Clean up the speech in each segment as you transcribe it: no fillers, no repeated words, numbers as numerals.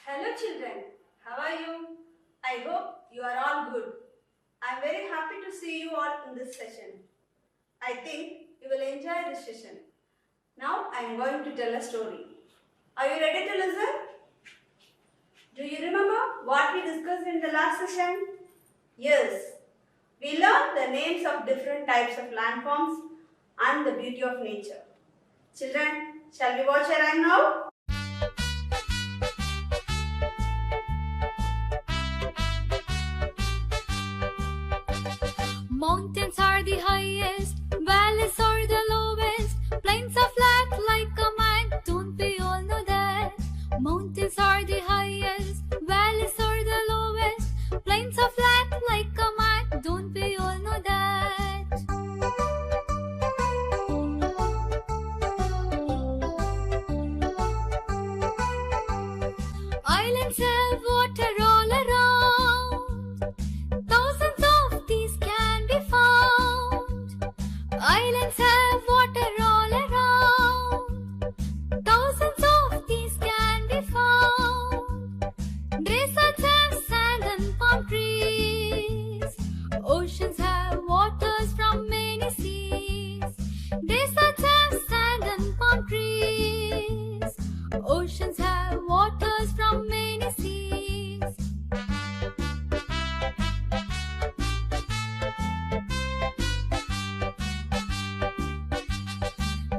Hello children, how are you? I hope you are all good. I am very happy to see you all in this session. I think you will enjoy this session. Now I am going to tell a story. Are you ready to listen? Do you remember what we discussed in the last session? Yes, we learned the names of different types of landforms and the beauty of nature. Children, shall we watch a rhyme now? Mountains are the highest, valleys are the lowest, plains are flat like a mat, don't we all know that? Mountains are the highest, valleys are the lowest, plains are flat like a mat, don't we all know that? Islands have water all around, thousands of these can be found. Islands have water all around, thousands of these can be found. Deserts have sand and palm trees, oceans have waters from many seas. Deserts have sand and palm trees, oceans have waters from many seas.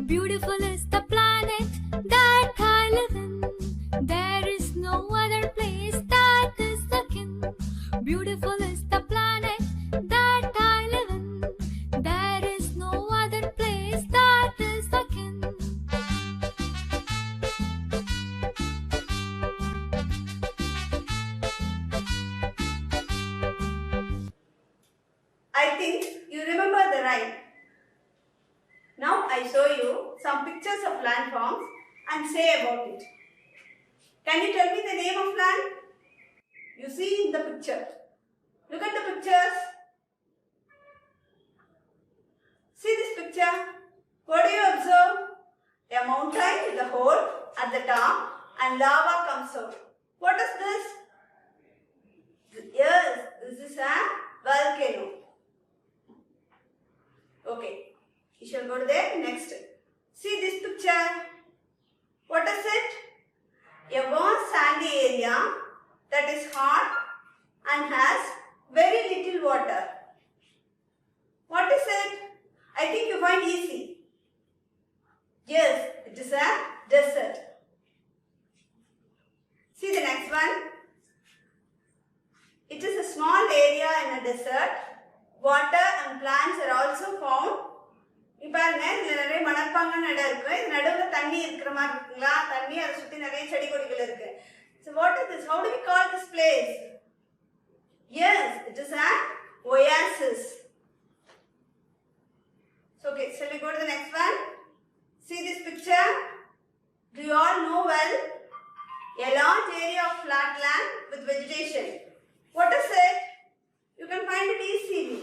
Beautiful is the planet that I live in. There is no other place that is akin. Beautiful is the planet that I live in. There is no other place that is akin. I think you remember the rhyme. Now I show you some pictures of landforms and say about it. Can you tell me the name of land? You see in the picture. Look at the pictures. See this picture. What do you observe? A mountain with a hole at the top and lava comes out. What is this? Yes, this is a volcano. Okay. We shall go to the next. See this picture. What is it? A vast sandy area that is hot and has very little water. What is it? I think you find easy. Yes, it is a desert. See the next one. It is a small area in a desert. Water and plants are also found. பாருங்க இதுல நிறைய மணற்பாங்கான இடம் இருக்கு. இது நடுவுல தண்ணி இருக்கிற மாதிரி இருக்குங்களா? தண்ணி அதை சுத்தி நிறைய செடி கொடிகள் இருக்கு. So what is this? How do we call this place? Yes, it is an oasis. So okay, shall we go to the next one? See this picture? Do you all know well? A large area of flat land with vegetation. What is it? You can find it easily.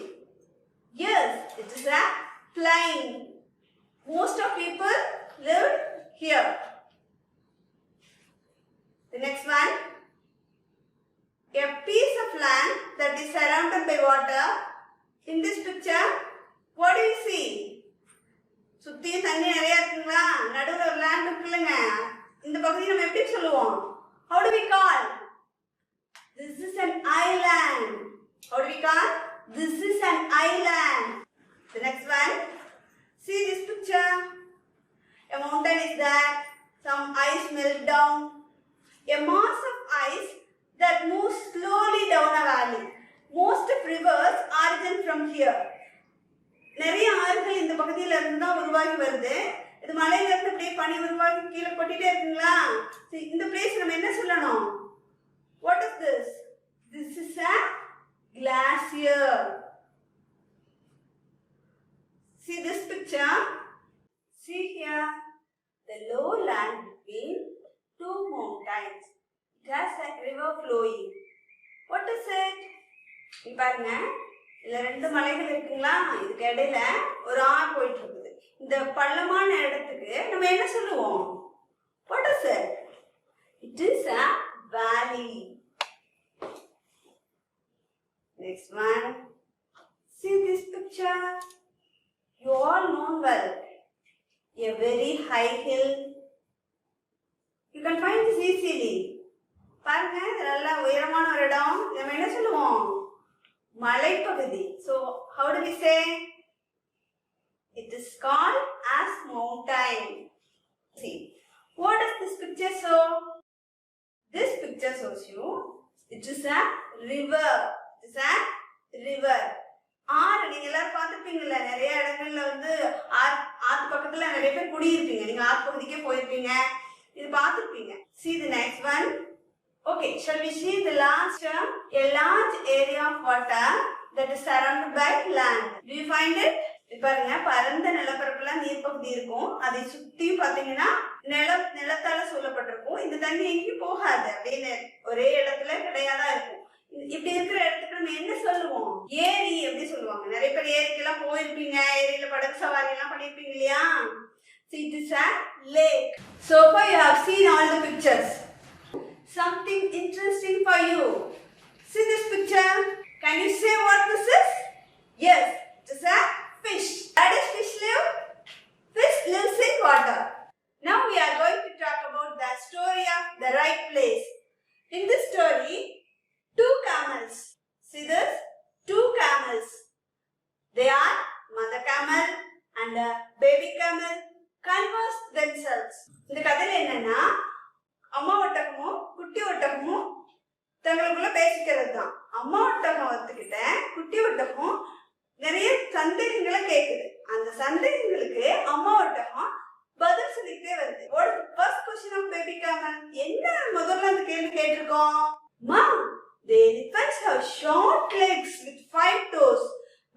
Yes, it is a plain. Most of people live here. The next one. A piece of land that is surrounded by water. In this picture, what do you see? சுத்தி தண்ணி நிறைய இருக்குங்களா? நடுவுல ஒரு land இருக்குல்லங்க. இந்த பகுதியை நம்ம எப்படி சொல்லுவோம்? How do we call? This is an island. How do we call? This is an island. The next one. See this picture. A mountain is there. Some ice melt down. A mass of ice that moves slowly down a valley. Most of rivers origin from here. நிறைய ஆறுகள் இந்த பகுதியில இருந்து தான் உருவாகி வருது. இது மலையில இருந்து அப்படியே பனி உருவாகி கீழே கொட்டிட்டே இருக்குங்களா? இந்த பிளேஸ் நம்ம என்ன சொல்லணும்? What is this? This is a glacier. See this picture. See here, the lowland between two mountains. It has a river flowing. What is it? இங்க பாருங்க, இதுல ரெண்டு மலைகள் இருக்குங்களா? இதுக்கு இடையில ஒரு ஆறு போயிட்டு இருக்குது. இந்த பள்ளமான இடத்துக்கு நம்ம என்ன சொல்லுவோம்? What is it? It is a valley. Next one. See this picture. You all know well. A very high hill. You can find this easily. பாருங்க இது நல்ல உயரமான ஒரு இடம். நம்ம என்ன சொல்லுவோம்? மலைப்பகுதி. So how do we say? It is called as mountain. See, what does this picture show? This picture shows you it is a river. It is a river. ஆறு நீங்க எல்லாரும் பார்த்துருப்பீங்கல்ல, நிறைய இடங்கள்ல வந்து ஆத்து பக்கத்துல நிறைய பேர் குடியிருப்பீங்க. நீங்க ஆத்து பகுதிக்கே போயிருப்பீங்க, இது பார்த்துருப்பீங்க. See the next one. Okay, shall we see the last term? A large area of water that is surrounded by land. Do you find it? பாருங்க, பரந்த நிலப்பரப்புல நீர்ப்பகுதி இருக்கும். அதை சுத்தி பாத்தீங்கன்னா நிலத்தால சூழப்பட்டிருக்கும். இந்த தண்ணி எங்கேயும் போகாது, அப்படின்னு ஒரே இடத்துல கிடையாதா இருக்கும். இப்படி இருக்கிற இடத்துக்கு நம்ம என்ன சொல்லுவோம்? ஏரி எப்படி சொல்லுவாங்க. நிறைய பேர் ஏரிக்கெல்லாம் போயிருப்பீங்க, ஏரியில படகு சவாரி எல்லாம் பண்ணிருப்பீங்க இல்லையா? See, it is a lake. So far you have seen all the pictures. Something interesting for you. See this picture. Can you say what this is? Yes, it is a fish. Where does fish live? Fish lives in water. Now we are going to talk about the story of the right place. In this story, two camels. See this? Two camels. They are mother camel and a baby camel converse themselves. இந்த கதையில என்னன்னா, அம்மா ஒட்டகமும் குட்டி ஒட்டகமும் தங்களுக்குள்ள பேசிக்கிறது தான். அம்மா ஒட்டகம் ஒத்துக்கிட்ட குட்டி ஒட்டகம் நிறைய சந்தேகங்களை கேக்குது. அந்த சந்தேகங்களுக்கு அம்மா ஒட்டகம் பதில் சொல்லிட்டே வருது. What is the first question of baby camel? என்ன முதல்ல அந்த கேள்வி கேட்டிருக்கோம்? Mom, the elephants have short legs with 5 toes.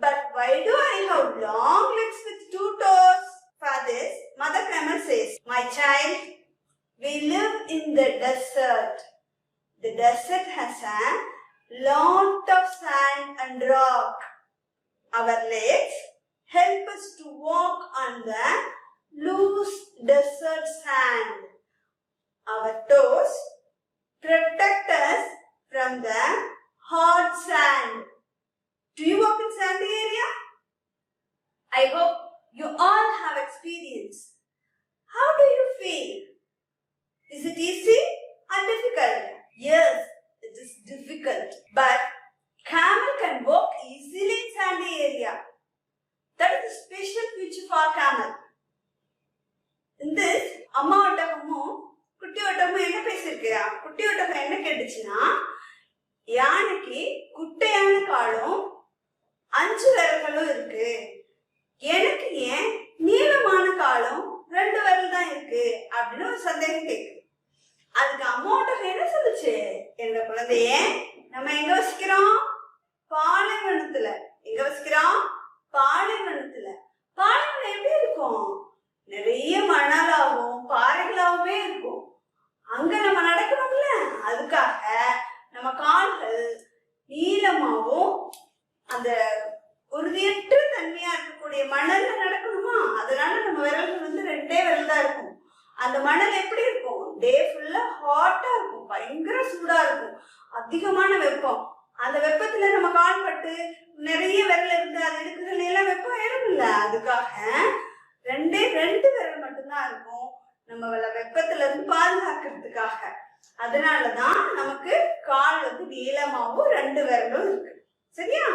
But why do I have long legs with 2 toes? For this, mother camel says, my child, we live in the desert. The desert has a lot of sand and rock. Our legs help us to walk on the loose desert sand. Our toes protect us from the hard sand. Do you walk in sandy area? I hope you all have experience. How do you feel? Is it easy or difficult? Yes, it is difficult. But camel can walk easily in sandy area. That is a special feature for camel. In this, அம்மா ஒட்டகமும் குட்டி ஒட்டகமும் என்ன பேசிருக்கியா? குட்டி ஒட்டகம் என்ன கேட்டுச்சுன்னா, யானைக்கு குட்டையான காலும் 5 விரல்களும் இருக்கு, எனக்கு ஏன் நீளமான காலும் 2 விரல் தான் இருக்கு அப்படின்னு ஒரு சந்தேகம் கேக்குது. அதுக்கு அம்மா ஒட்டகம் என்ன சொல்லுச்சு? எங்க குழந்தைய, நம்ம எங்க வசிக்கிறோம்? பாலைவனத்துல. எங்க வசிக்கிறோம்? பாலைவனத்துல. பாலைவனம் எப்படி இருக்கும்? நிறைய மணலாகவும் பாறைகளாகவுமே இருக்கும். அங்க நம்ம நடக்கணும்ல, அதுக்காக நம்ம கால்கள் நீளமாகவும் அந்த உறுதியற்ற தன்மையா இருக்கக்கூடிய மணல்ல நடக்கணுமா, அதனால நம்ம விரல்கள் வந்து 2 விரல் தான் இருக்கும். அந்த மணல் எப்படி இருக்கும்? டே ஃபுல்லா ஹாட்டா இருக்கும், பயங்கர சூடா இருக்கும், அதிகமான வெப்பம். அந்த வெப்பத்துல நம்ம கால் பட்டு நிறைய விரல் இருந்து அது எடுக்கிறதுல எல்லாம் வெப்பம் ஏறும்ல, அதுக்காக 2 விரல் மட்டும்தான் இருக்கும் நம்ம வெப்பத்துல இருந்து பாதுகாக்கிறதுக்காக. அதனாலதான் நமக்கு கால் வந்து நீளமாவும் 2 விரலும் இருக்கு. சரியா?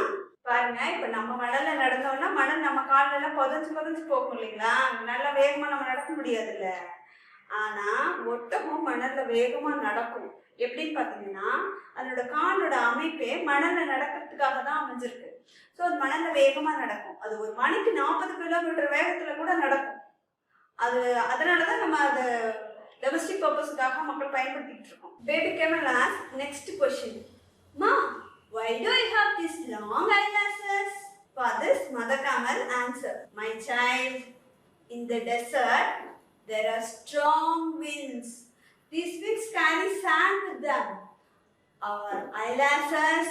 பாருங்க, இப்ப நம்ம மணல்ல நடந்தோம்னா மணல் நம்ம கால்ல எல்லாம் புதஞ்சு போகும் இல்லைங்களா? நல்லா வேகமா நம்ம நடக்க முடியாதுல்ல. ஆனா ஒட்டகம் மணல்ல வேகமா நடக்கும். எப்படின்னு பாத்தீங்கன்னா, அதனோட காலோட அமைப்பே மணல்ல நடக்கிறதுக்காக தான் அமைஞ்சிருக்கு. ஸோ அது மணல்ல வேகமா நடக்கும். அது ஒரு மணிக்கு 40 கிலோமீட்டர் வேகத்துல கூட நடக்கும். அதனாலதான் நம்ம அதை டொமஸ்டிக் பர்பஸ்க்காக மக்கள் பயன்படுத்திட்டு இருக்கோம். Baby camel ask next question. மா, why do I have these long eyelashes? For this, mother camel answered, my child, in the desert there are strong winds. These winds carry sand with them. Our eyelashes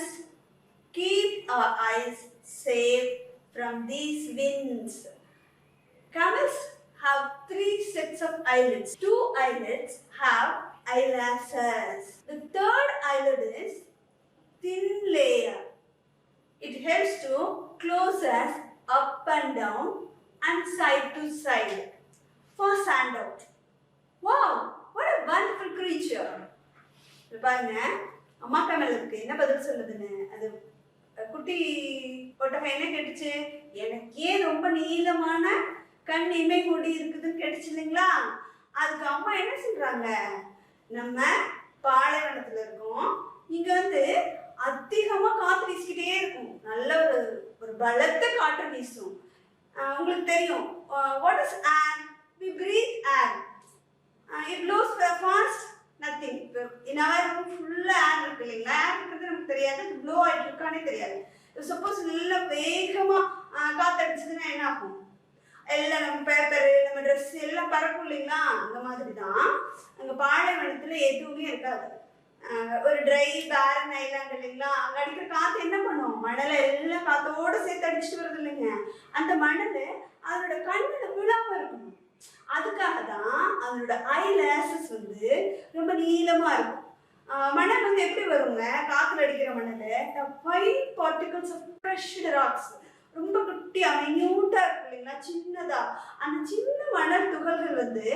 keep our eyes safe from these winds. Camels have 3 sets of eyelids. 2 eyelids have eyelashes. The third eyelid is thin layer. It helps to close us up and down and side to side for stand out. Wow, what a wonderful creature. பாருங்க அம்மா கமலுக்கு என்ன பதில் சொல்லுதுன்னு. அது குட்டி ஒட்டகம் என்ன கேட்டுச்சு? எனக்கே ரொம்ப நீளமான கண் இமை மூடி இருக்குதுன்னு கேட்டுச்சு இல்லைங்களா? அதுக்கு அம்மா என்ன சொல்றாங்க, நம்ம பாலைவனத்துல இருக்கோம், இங்க வந்து அதிகமா காற்று வீசிக்கிட்டே இருக்கும், நல்ல ஒரு பலத்த காற்று வீசும். உங்களுக்கு தெரியும், what is air? we breathe air. It blows fast, nothing. in our room full air இருக்கு இல்லைங்களா? ஏர் இருக்கிறது நமக்கு தெரியாது, அது ப்ளோ ஆகிட்டு இருக்கானே தெரியாது. சப்போஸ் நல்ல வேகமா காத்தடிச்சதுன்னா என்ன ஆகும்? எல்லாம் நம்ம பேப்பரு, நம்ம ட்ரெஸ் எல்லாம் பறக்கும் இல்லைங்களா? அந்த மாதிரி தான் அங்கே பாலைவனத்தில் எதுவுமே இருக்காது. ஒரு ட்ரை பேரன் ஐலாண்ட் இல்லைங்களா? அங்கே அடிக்கிற காற்று என்ன பண்ணும்? மணலை எல்லாம் காற்றோடு சேர்த்து அடிச்சுட்டு வருது இல்லைங்க? அந்த மணல் அதனோட கண்ணில் விழாமல் இருக்கணும். அதுக்காக தான் அதனோட ஐலாஷஸ் வந்து ரொம்ப நீளமாக இருக்கும். மணல் வந்து எப்படி வருங்க? காற்றுல அடிக்கிற மணல் fine particles of crushed rocks, ரொம்ப குட்டியாக மினியூட்டாக இருக்கும் இல்லைங்களா? சின்னதாக அந்த சின்ன மணல் துகள்கள் வந்து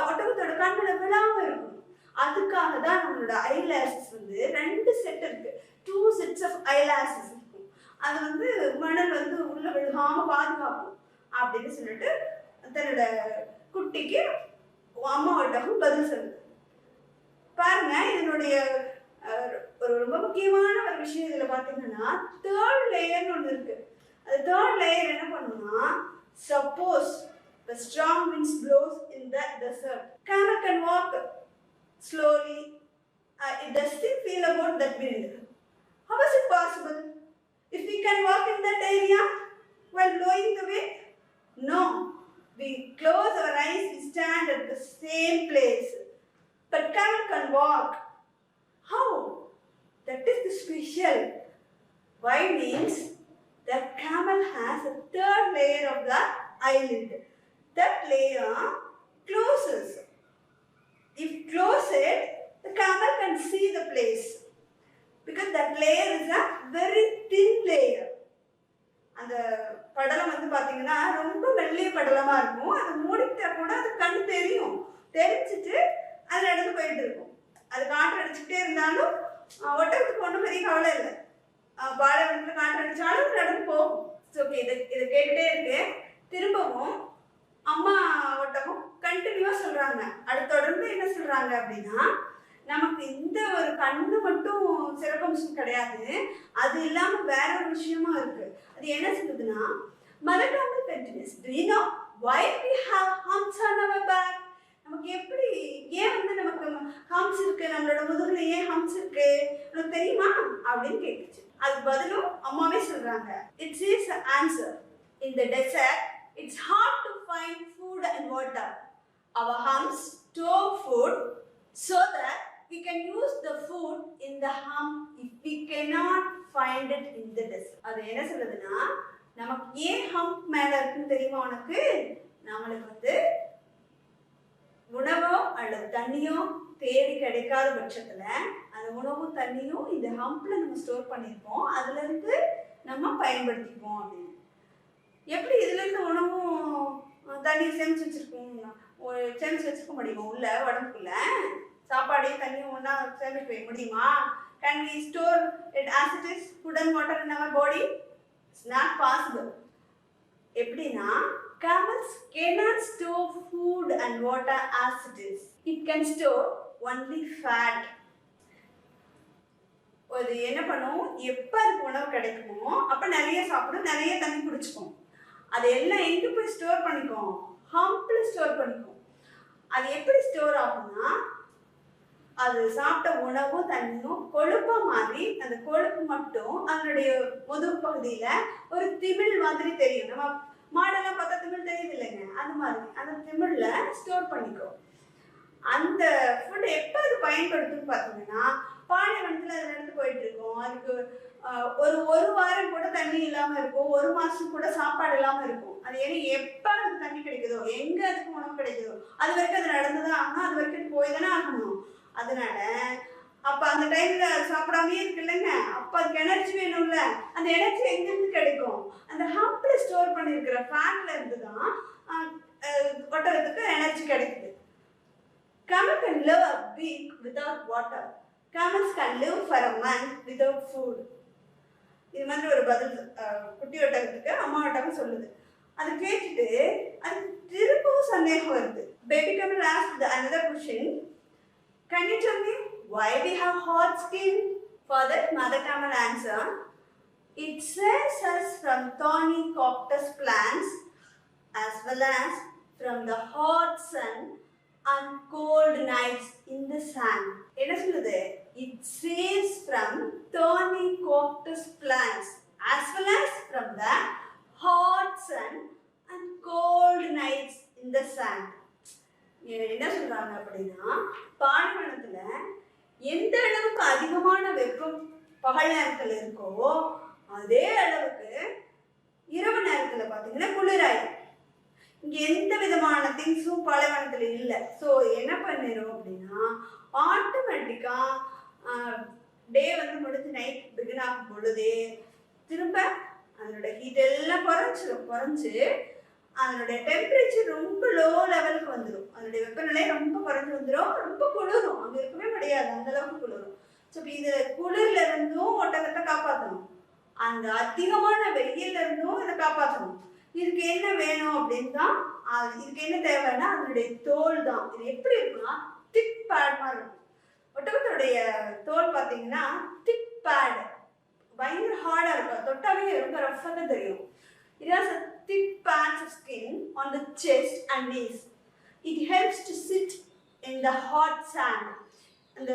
ஒட்டகத்தோட கண்ணில் விழாமல் இருக்கும். அதுக்காக தான் நம்மளோட ஐலாஷஸ் வந்து 2 செட் இருக்கு, 2 sets ஆஃப் ஐலாஷஸ் இருக்கும். அது வந்து மணல் வந்து உள்ள விழுகாம பாதுகாக்கும் அப்படின்னு சொல்லிட்டு தன்னோட குட்டிக்கு அம்மா ஒட்டகம் பதில் சொல்லுது. பாருங்க, இதனுடைய ஒரு ரொம்ப முக்கியமான ஒரு விஷயம் இதுல பாத்தீங்கன்னா தேர்ட் லேயர்னு ஒன்று இருக்கு. அந்த தேர்ட் லேயர் என்ன பண்ணுன்னா, suppose the strong winds blows in the desert, camel can walk slowly. It doesn't feel about that wind. How is it possible? If we can walk in that area while blowing the wind? No. We close our eyes, we stand at the same place. But camel can walk. How? That is the special. Why means that camel has a third layer of the eyelid. That layer closes. If close it, the camel can see the place because that layer is a very thin layer. அந்த படலம் வந்து பாத்தீங்கன்னா ரொம்ப மெல்லிய படலமா இருக்கும். அது மூடிட்டா கூட அது கண் தெரியும், தெரிஞ்சிட்டு அது நடந்து போயிட்டு இருக்கும். அது காற்று அடிச்சுக்கிட்டே இருந்தாலும் ஒட்டகத்துக்கு ஒன்றும் பெரிய கவலை இல்லை. பாலைவனத்துல காற்று அடிச்சாலும் நடந்து போகும். ஓகே, இதை கேட்டுட்டே இருக்கு. திரும்பவும் அம்மா ஒட்டகம் கண்டினியூவா சொல்றாங்க. அது தொடர்ந்து என்ன சொல்றாங்க அப்படின்னா, நமக்கு இந்த ஒரு கண்ணு மட்டும் சிறப்பம்சம் கிடையாது, அது இல்லாம வேற ஒரு விஷயமா இருக்கு. அது என்ன சொல்லுதுன்னா, mother tongue continues. Do you know why we have humps on our back? நமக்கு எப்படி ஏன் வந்து நமக்கு ஹம்ப்ஸ் இருக்கு, நம்மளோட முதுகுல ஏன் ஹம்ப்ஸ் இருக்கு நமக்கு தெரியுமா அப்படின்னு கேட்டுச்சு. அதுக்கு பதிலும் அம்மாவே சொல்றாங்க. It is an answer. In the desert, it's hard to find food and water. Our humps store food so that we can use the food in the hump if we cannot find it in the desert. அது என்ன சொல்லுதுன்னா, நமக்கு ஏன் hump மேல இருக்குன்னு தெரியுமா உனக்கு? நம்மளுக்கு வந்து உணவோ அல்லது தண்ணியோ தேடி கிடைக்காத பட்சத்துல அந்த உணவும் தண்ணியும் இந்த ஹம்ப்ல நம்ம ஸ்டோர் பண்ணியிருப்போம், அதுல இருந்து நம்ம பயன்படுத்திப்போம் அப்படின்னு. எப்படி இதுல இருந்து உணவும் தண்ணியும் சேமிச்சு வச்சிருக்க முடியுமா? உள்ள உடம்புக்குள்ள சாப்பாடையும் தண்ணியும் ஒன்றா சேமிக்க முடியுமா? Can we store it as it is, food and water in our body? It's not possible. எப்படின்னா, camels cannot store food and water as it is. It can store only fat. அது என்ன பண்ணும், எப்போ அதுக்கு உணவு கிடைக்குமோ அப்போ நிறைய சாப்பிடும், நிறைய தண்ணி குடிச்சுக்கும். அது எல்லாம் எங்கே போய் ஸ்டோர் பண்ணிக்கும்? ஹம்பில் ஸ்டோர் பண்ணிக்கும். அது எப்படி ஸ்டோர் ஆகும்னா, அது சாப்பிட்ட உணவும் தண்ணியும் கொழுப்பா மாறி அந்த கொழுப்பு மட்டும் அதனுடைய முதுகு பகுதியில ஒரு திமிழ் மாதிரி தெரியும். நம்ம மாடெல்லாம் பார்த்தா திமிழ் தெரியுது இல்லைங்க, அந்த மாதிரி அந்த திமிழ்ல ஸ்டோர் பண்ணிக்கும். அந்த ஃபுட் எப்போ அது பயன்படுத்துன்னு பார்த்தீங்கன்னா, பாலைவனத்தில் அது நடந்து போயிட்டு இருக்கும். அதுக்கு ஒரு வாரம் கூட தண்ணி இல்லாமல் இருக்கும், 1 மாதம் கூட சாப்பாடு இல்லாமல் இருக்கும். அது ஏன்னா எப்போ அதுக்கு தண்ணி கிடைக்குதோ, எங்கே அதுக்கு உணவு கிடைக்குதோ அது வரைக்கும் அது நடந்துதான் ஆகணும், அது வரைக்கும் போய் தானே ஆகணும். அதனால அப்ப அந்த டைம்ல சாப்பிடாமே இருக்குல்லங்க, அப்ப அதுக்கு எனர்ஜி வேணும்ல. அந்த எனர்ஜி எங்கிருந்து கிடைக்கும்? அந்த ஹம்ப்ல ஸ்டோர் பண்ணிருக்கிற ஃபேட்ல இருந்து தான் ஒட்டகத்துக்கு எனர்ஜி கிடைக்குது. Camel can live a week without water. Camels can live for a month without food. இது மாதிரி ஒரு பதில் குட்டி ஒட்டகத்துக்கு அம்மா ஒட்டகம் சொல்லுது. அதை கேட்டுட்டு அது திரும்பவும் சந்தேகம் வருது. Baby camel asked another question. Can you tell me why we have hot skin? For that, mother camel answered, it saves us from thorny cactus plants as well as from the hot sun and cold nights in the sun. என்ன சொல்லுது? It saves from thorny cactus plants as well as from the hot sun and cold nights in the sun. என்ன சொல்றாங்க அப்படின்னா, பாலைவனத்துல எந்த அளவுக்கு அதிகமான வெப்பம் பகல் நேரத்துல இருக்கோ அதே அளவுக்கு இரவு நேரத்துல பாத்தீங்கன்னா குளிராயிடும். இங்க எந்த விதமான திங்ஸும் பாலைவனத்துல இல்லை. ஸோ என்ன பண்ணிடும் அப்படின்னா, ஆட்டோமேட்டிக்கா டே வந்து முடிஞ்சு நைட் பிகின் ஆகும் பொழுதே திரும்ப அதனோட ஹீட் எல்லாம் குறைஞ்சு அதனுடைய டெம்பரேச்சர் ரொம்ப லோ லெவலுக்கு வந்துடும். அதனுடைய வெப்பநிலை ரொம்ப குறைஞ்சு வந்துடும், ரொம்ப குளிரும், அங்கே இருக்கவே முடியாது, அந்த அளவுக்கு குளிரும். ஸோ இப்போ இதில் குளிர்ல இருந்தும் ஒட்டகத்தை காப்பாற்றணும், அந்த அதிகமான வெயில்ல இருந்தும் இதை காப்பாற்றணும். இதுக்கு என்ன வேணும் அப்படின்னு தான், இதுக்கு என்ன தேவைன்னா அதனுடைய தோல் தான். இது எப்படி இருக்குன்னா திக் பேட் மாதிரி இருக்கும். ஒட்டகத்துடைய தோல் பார்த்தீங்கன்னா திக் பேட், பயங்கர ஹார்டாக இருக்கும், தொட்டாவே ரொம்ப ரஃப்பாக தான் தெரியும். It has a thick patch of skin on the chest and knees. It helps to sit in the hot sand. அந்த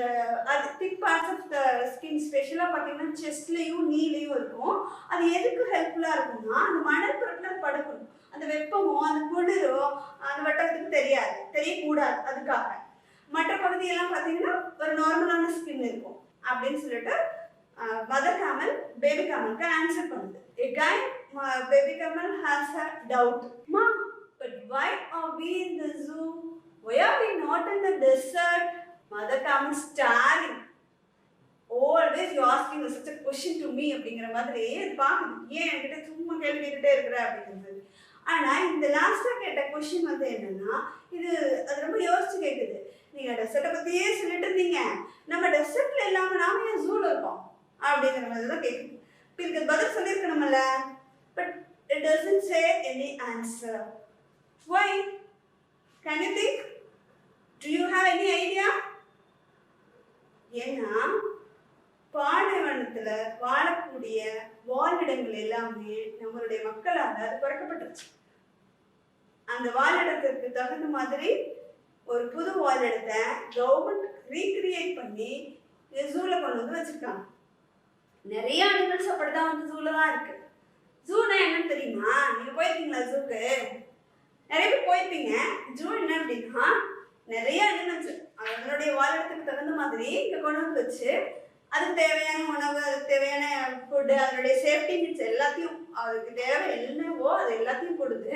திக் பார்ட்ஸ் ஆஃப் த ஸ்கின் ஸ்பெஷலாக பார்த்தீங்கன்னா செஸ்ட்லேயும் நீலையும் இருக்கும். அது எதுக்கு ஹெல்ப்ஃபுல்லாக இருக்கும்னா, அந்த மணல் பொருட்கள் படுக்கணும், அந்த வெப்பமோ அந்த குளிரோ அந்த வட்டத்துக்கு தெரியக்கூடாது. அதுக்காக மற்ற பகுதியெல்லாம் பார்த்தீங்கன்னா ஒரு நார்மலான ஸ்கின் இருக்கும் அப்படின்னு சொல்லிட்டு மதர் கேமல் பேபி கேமலுக்கு ஆன்சர் பண்ணுது. Again, baby camel has a doubt. Mom, but why are we in the zoo? Why are we not in the desert? Mother camel staring. Always you asking such a question to me அப்படிங்கிற மாதிரி இது பார்க்குது. ஏன் என்கிட்ட சும்மா கேள்வி கேட்டுட்டே இருக்கிற அப்படிங்கிறது. ஆனால் இந்த லாஸ்ட்டாக கேட்ட கொஷின் வந்து என்னன்னா, அது ரொம்ப யோசிச்சு கேட்குது. நீங்கள் டெசர்ட்டை பற்றியே சொல்லிட்டு இருந்தீங்க, நம்ம டெசர்ட்டில் இல்லாமல் நாம ஏன் ஜூவில் இருக்கோம் அப்படிங்கிற மாதிரி தான் கேட்குது. இதுக்கு பதில் சொல்லியிருக்கணும்ல, but it doesn't say any answer. Why? Can you think? Do you have any idea? ஏன்னா பாலைவனத்துல வாழக்கூடிய வாழிடங்கள் எல்லாமே நம்மளுடைய மக்களால் அது குறைக்கப்பட்டுருச்சு. அந்த வாழிடத்திற்கு தகுந்த மாதிரி ஒரு புது வாழிடத்தை கவர்மெண்ட் ரீக்ரியேட் பண்ணி ஜூல கொண்டு வந்து வச்சிருக்காங்க. நிறைய அனிமல்ஸ் அப்படிதான் வந்து ஜூல தான் இருக்கு. ஜூனா என்னன்னு தெரியுமா? நீங்க போயிருக்கீங்களா ஜூக்கு? நிறைய பேர் போயிருப்பீங்க. ஜூ என்ன அப்படின்னா, நிறைய அனிமல்ஸ் அதனுடைய வாழிடத்துக்கு தகுந்த மாதிரி இங்க கொண்டு வந்து வச்சு அதுக்கு தேவையான உணவு, அதுக்கு தேவையான ஃபுட்டு, அதனுடைய சேஃப்டி நீட்ஸ் எல்லாத்தையும், அதுக்கு தேவை என்னவோ அது எல்லாத்தையும் கொடுத்து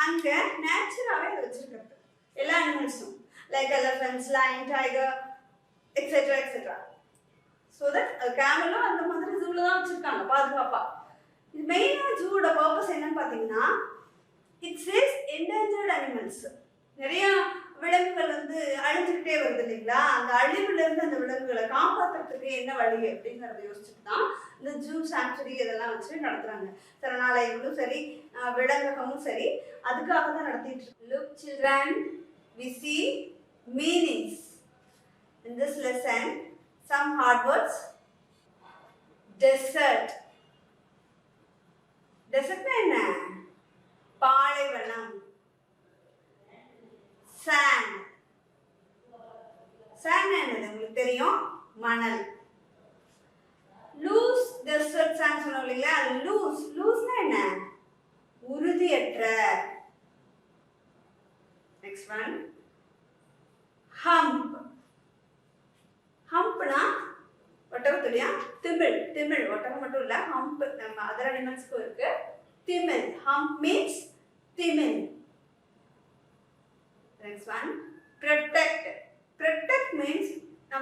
அங்க நேச்சுராகவே அதை வச்சிருக்கிறது. எல்லா அனிமல்ஸும் like elephants, lion, tiger etcetera etcetera. So that கேமலும் அந்த மாதிரி ஜூவில் தான் வச்சுருக்காங்க பாதுகாப்பா. இது மெயினாக ஜூவோட பர்பஸ் என்னன்னு பார்த்தீங்கன்னா, இட் சேஸ் என்டேஞ்சர்ட் அனிமல்ஸ். நிறையா விலங்குகள் வந்து அழிஞ்சுக்கிட்டே வருது இல்லைங்களா? அந்த அழிவுலேருந்து அந்த விலங்குகளை காப்பாற்றுறதுக்கு என்ன வழி அப்படிங்கிறத யோசிச்சுட்டு தான் இந்த ஜூ சாங்சுரி இதெல்லாம் வச்சு நடத்துகிறாங்க. சரணாலயங்களும் சரி, விலங்ககமும் சரி, அதுக்காக தான் நடத்திட்டு இருக்கு. Look children, we see meanings in this lesson. Some hard words. Desert. Desert என்ன? பாலைவனம். Sand. Sand என்னது உங்களுக்கு தெரியும்? மணல். Loose desert sand சொன்னோம் இல்லையா? லூஸ்னா என்ன? உறுதியற்ற. Next one. Hump. ஹம்ப்னா ஒட்டகத்துலையா திமிழ் ஒட்டகம் மட்டும் இல்லை, ஹம்ப் நம்ம அதர் அனிமல்ஸ்க்கும் இருக்கு. திமிழ், ஹம்ப் மீன்ஸ் திமிழ். Next one, protect. Protect means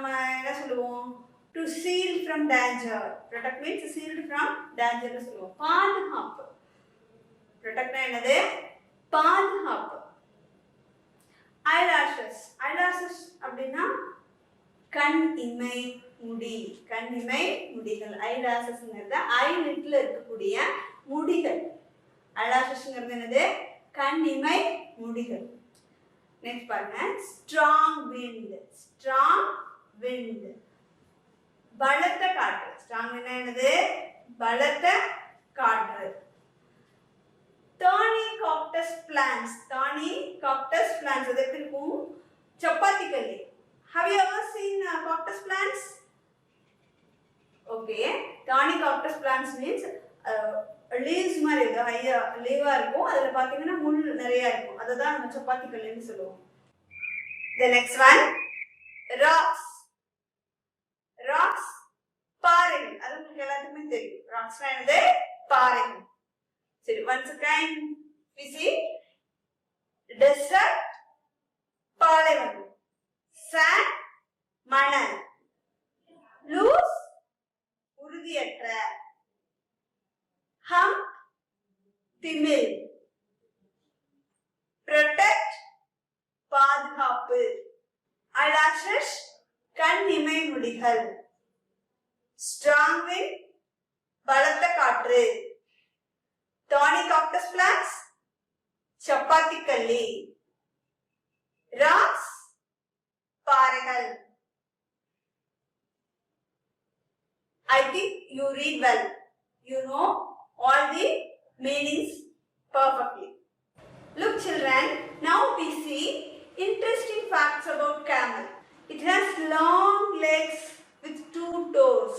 நம்ம என்ன சொல்லுவோம்? To shield from danger. Protect means shield from danger னு சொல்லுவோம். பாதுகாப்பு. protect என்னது? பாதுகாப்பு. eyelashes. eyelashes அப்படின்னா கண் இமை முடி. கண் இமை முடிகள். eyelashes-ங்கிறது eyelid-ல இருக்கக்கூடிய முடிகள். eyelashes-ங்கிறது என்னது? கண் இமை முடிகள். நெக்ஸ்ட் பாருங்க, strong wind. strong wind. பலத்த காற்று. strong wind என்னது? பலத்த காற்று. thorny cactus plants. thorny cactus plants அது எப்படி இருக்கும்? சப்பாத்தி கல்லி. Have you ever seen cactus plants? Okay. thorny cactus plants means leaves மாதிரி இருக்கு. ஹையா லீவா இருக்கும். அதுல பாத்தீங்கன்னா முள் நிறைய இருக்கும். அதுதான் நம்ம சப்பாத்தி கல்லுன்னு சொல்லுவோம். The next one, rocks. rocks பாறைகள். அது உங்களுக்கு எல்லாத்துக்குமே தெரியும். rocks என்னது? பாறைகள். சரி, once again we see desert, பாலைவனம். sand, மணல். loose, உறுதியற்ற. hump, திமில். protect, பாதுகாப்பு. eyelashes, கண் இமை முடிகள். strong wind, பலத்த காற்று. thorny cactus plants, சப்பாத்தி கல்லி. rocks, பாறைகள். I think you read well. You know all the meanings perfectly. Look children, now we see interesting facts about camel. It has long legs with 2 toes.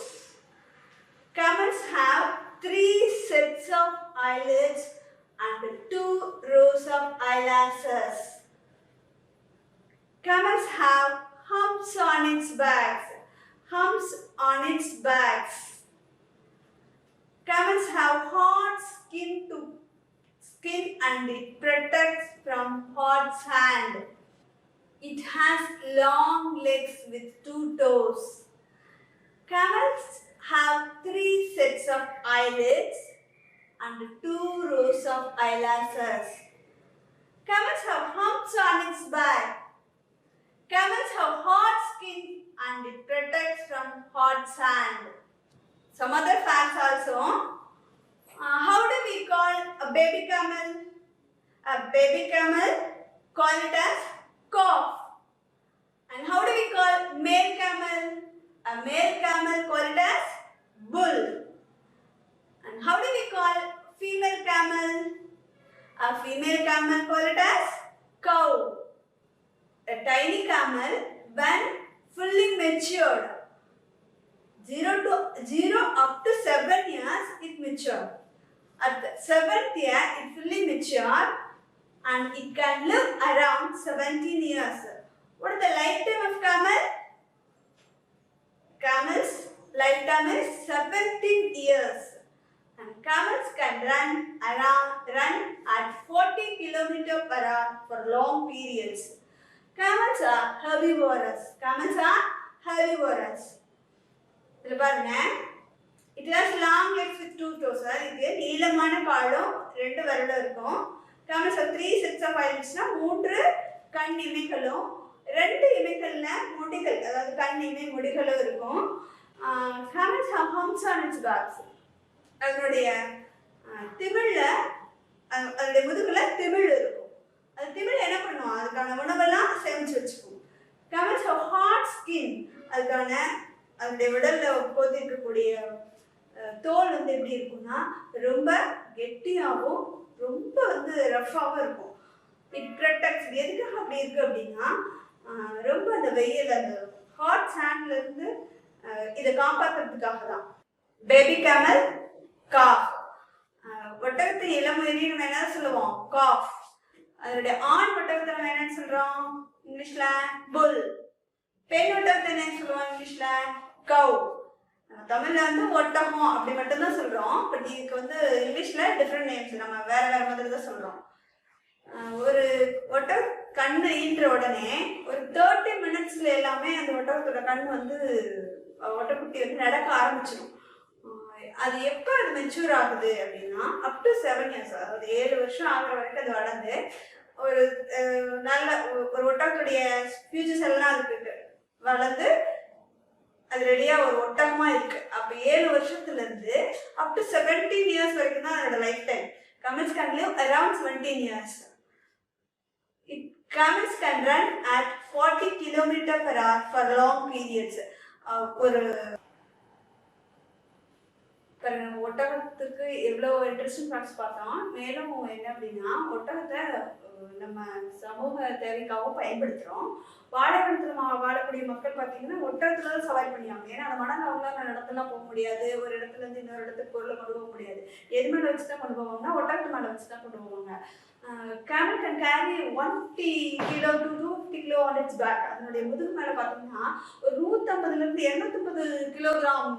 Camels have 3 sets of eyelids and 2 rows of eyelashes. Camels have humps on its backs. Humps on its backs. Camels have hard skin and it protects from hot sand. It has long legs with 2 toes. Camels have 3 sets of eyelids and 2 rows of eyelashes. Camels have humps on its back. Camels have hard skin and it protects from hot sand. Some other facts also. How do we call a baby camel? A baby camel, call it as calf. And how do we call male camel? A male camel, call it as bull. And how do we call female camel? A female camel, call it as cow. A tiny camel, when fully matured, 0 up to 7 years, it matured. At the 7th year, it fully matured and it can live around 17 years. What is the lifetime of camel? Camel's lifetime is 17 years. And camels can run at 40 km/h for long periods. Camels are herbivorous. Camels are herbivorous. இதுல பாருங்க, it has long legs with 2 toes. இது நீளமான காலும் 2 விரலும் இருக்கும். Camels have 3 sets of eyelids. 3 கண் இமைகளும் 2 இமைகள்ல முடிகள், அதாவது கண் இமை முடிகளும் இருக்கும். Camels have humps on its backs. அதனுடைய திமிழ்ல, அதனுடைய முதுகுல திமிழ் இருக்கும். அது திமிழ் என்ன பண்ணும்? அதுக்கான உணவெல்லாம் சேமிச்சு வச்சுக்கும். Camels have hard skin. அதுக்கான அதனுடைய உடல்ல போது இருக்கக்கூடிய தோல் எப்படி இருக்கும்னா ரொம்ப கெட்டியாகவும் ரொம்ப ரஃபாகவும் இருக்கும். It protects. எதுக்காக அப்படி இருக்கு அப்படின்னா, ரொம்ப அந்த வெயில், அந்த ஹாட் சாண்ட்ல இருந்து இதை காப்பாற்றுறதுக்காக தான். Baby camel, calf. ஒட்டகத்தை இளமுயரி நம்ம என்ன சொல்லுவோம்? காஃப். அதனுடைய ஆண் ஒட்டகத்தை நம்ம என்னன்னு சொல்றோம் இங்கிலீஷ்ல? புல். பெண் ஒட்டகத்தை என்ன சொல்லுவோம் இங்கிலீஷ்ல? கவ். தமிழ்ல ஒட்டகம் அப்படி மட்டும் தான் சொல்றோம். பட் இதுக்கு இங்கிலீஷ்ல டிஃப்ரெண்ட் நேம்ஸ், நம்ம வேற வேற மாதிரி தான் சொல்றோம். ஒரு ஒட்டகம் கண்ணு ஈன்ற உடனே ஒரு 30 மினிட்ஸ்ல எல்லாமே அந்த ஒட்டகத்தோட கண் வந்து ஒட்டக்குட்டி வந்து நடக்க ஆரம்பிச்சிடும். அது எப்போ அது மெச்சூர் ஆகுது அப்படின்னா அப் டு 7 இயர்ஸ், அதாவது 7 வருஷம் ஆகிற வரைக்கும் அது வளர்ந்து ஒரு நல்ல ஒரு ஒட்டகத்துடைய ஃபியூச்சர்ஸ் எல்லாம் அதுக்கு வளர்ந்து அது ரெடியா ஒரு ஒட்டகமா இருக்கு. அப்ப 7 வருஷத்துல இருந்து அப் டு 17 இயர்ஸ் வரைக்கும் தான் அதோட life time. Camels can live around 17 years. Camels can run at 40 km/h for long periods. ஒரு ஒட்டகத்துக்கு எவ்வளோ இன்ட்ரெஸ்டிங் ஃபேக்ட்ஸ் பார்த்தோம். மேலும் என்ன அப்படின்னா ஒட்டகத்தை நம்ம சமூக தேவைக்காகவும் பயன்படுத்துகிறோம். வாழைப்பழத்தில் வாழக்கூடிய மக்கள் பார்த்தீங்கன்னா ஒட்டகத்துல தான் சவாரி பண்ணியாங்க. ஏன்னா அந்த மணல் அவங்களால நடத்தலாம் போக முடியாது, ஒரு இடத்துல இருந்து இன்னொரு இடத்துக்கு பொருளை கொண்டு போக முடியாது. எது மேலே வச்சு தான் கொண்டு போவாங்கன்னா ஒட்டகத்து மேலே வச்சு தான் கொண்டு போவாங்க. Camel can carry 150 kilo to 250 kilo on its back. அதனுடைய முதுகு மேலே பார்த்தீங்கன்னா ஒரு 150 இருந்து 250 கிலோகிராம்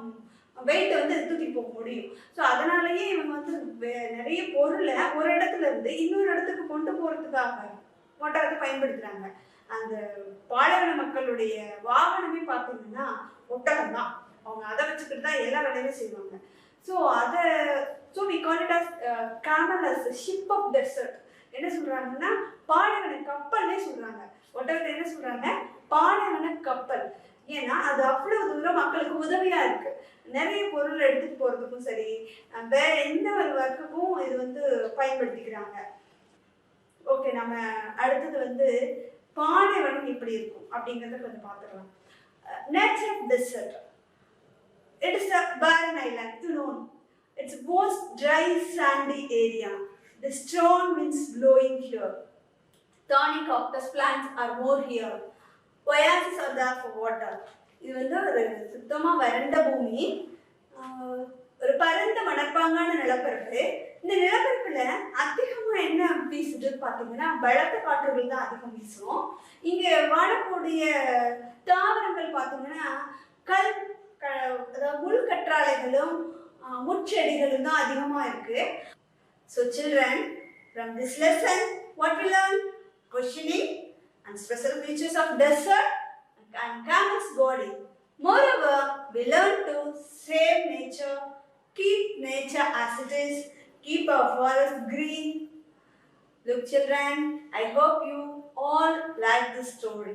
வெயிட் வந்து தூக்கி போக முடியும். ஸோ அதனாலேயே இவங்க வந்து நிறைய பொருளை ஒரு இடத்துல இருந்து இன்னொரு இடத்துக்கு கொண்டு போறதுக்காக ஒட்டகத்தை பயன்படுத்துறாங்க. அந்த பாலைவன மக்களுடைய வாகனமே பார்த்தீங்கன்னா ஒட்டகம் தான். அவங்க அதை வச்சுக்கிட்டு தான் எல்லா வேலையுமே செய்வாங்க. So we call it as camel as the ship of desert. என்ன சொல்றாங்கன்னா பாலைவன கப்பல்னே சொல்றாங்க. ஒட்டகத்தை என்ன சொல்றாங்க? பாலைவன கப்பல். ஏன்னா அது அவ்வளவு தூரம் மக்களுக்கு உதவியா இருக்கு. நிறைய பொருள் எடுத்துட்டு போறதுக்கும் சரி, வேற எந்த ஒரு ஒர்க்குக்கும் இது வந்து பயன்படுத்திக்கிறாங்க. ஓகே, நம்ம அடுத்தது வந்து பாலைவனம் எப்படி இருக்கும் அப்படிங்கறத கொஞ்சம் பார்த்துக்கலாம். Nature of desert. It is a barren island, you know. It's most dry, sandy area. The strong winds blowing here. Thorny cactus plants are more here. Oases are there for water. இது வந்து ஒரு சுத்தமாக வறண்ட பூமி, ஒரு பரந்த மணற்பாங்கான நிலப்பரப்பு. இந்த நிலப்பரப்புல அதிகமாக என்ன வீசுதுன்னு பார்த்தீங்கன்னா பலத்த காற்றுகள் தான் அதிகம் வீசும். இங்கே வாழக்கூடிய தாவரங்கள் பார்த்தீங்கன்னா அதாவது முள்கற்றாழைகளும் முட்செடிகளும் தான் அதிகமாக இருக்கு. So children, from this lesson, what we learn? Questioning and special features of desert and camel's body. Moreover, we learn to save nature, keep nature as it is, keep our forest green. Look children, I hope you all like this story.